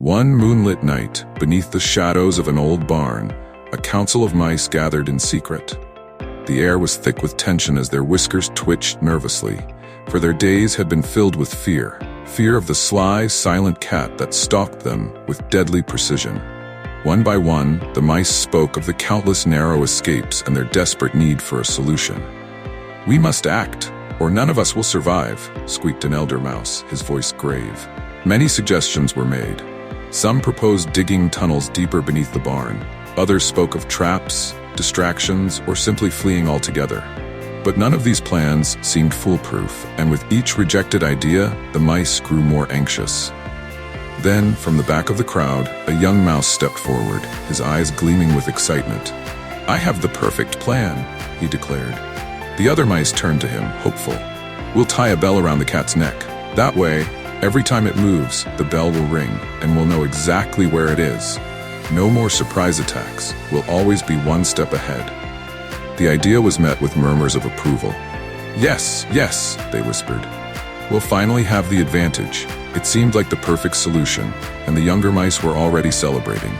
One moonlit night, beneath the shadows of an old barn, a council of mice gathered in secret. The air was thick with tension as their whiskers twitched nervously, for their days had been filled with fear of the sly, silent cat that stalked them with deadly precision. One by one, the mice spoke of the countless narrow escapes and their desperate need for a solution. "We must act, or none of us will survive," squeaked an elder mouse, his voice grave. Many suggestions were made. Some proposed digging tunnels deeper beneath the barn. Others spoke of traps, distractions, or simply fleeing altogether. But none of these plans seemed foolproof, and with each rejected idea, the mice grew more anxious. Then, from the back of the crowd, a young mouse stepped forward, his eyes gleaming with excitement. "I have the perfect plan," he declared. The other mice turned to him, hopeful. "We'll tie a bell around the cat's neck. That way, every time it moves, the bell will ring, and we'll know exactly where it is. No more surprise attacks. We'll always be one step ahead." The idea was met with murmurs of approval. "Yes, yes," they whispered. "We'll finally have the advantage." It seemed like the perfect solution, and the younger mice were already celebrating.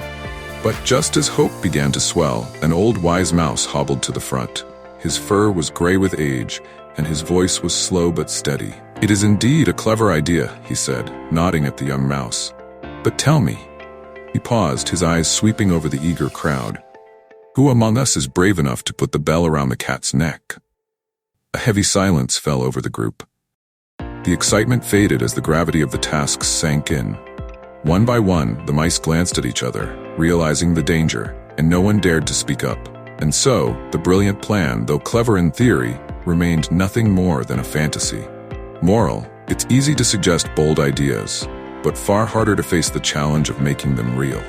But just as hope began to swell, an old wise mouse hobbled to the front. His fur was gray with age, and his voice was slow but steady. "It is indeed a clever idea," he said, nodding at the young mouse. "But tell me," he paused, his eyes sweeping over the eager crowd, "who among us is brave enough to put the bell around the cat's neck?" A heavy silence fell over the group. The excitement faded as the gravity of the task sank in. One by one, the mice glanced at each other, realizing the danger, and no one dared to speak up. And so, the brilliant plan, though clever in theory, remained nothing more than a fantasy. Moral: it's easy to suggest bold ideas, but far harder to face the challenge of making them real.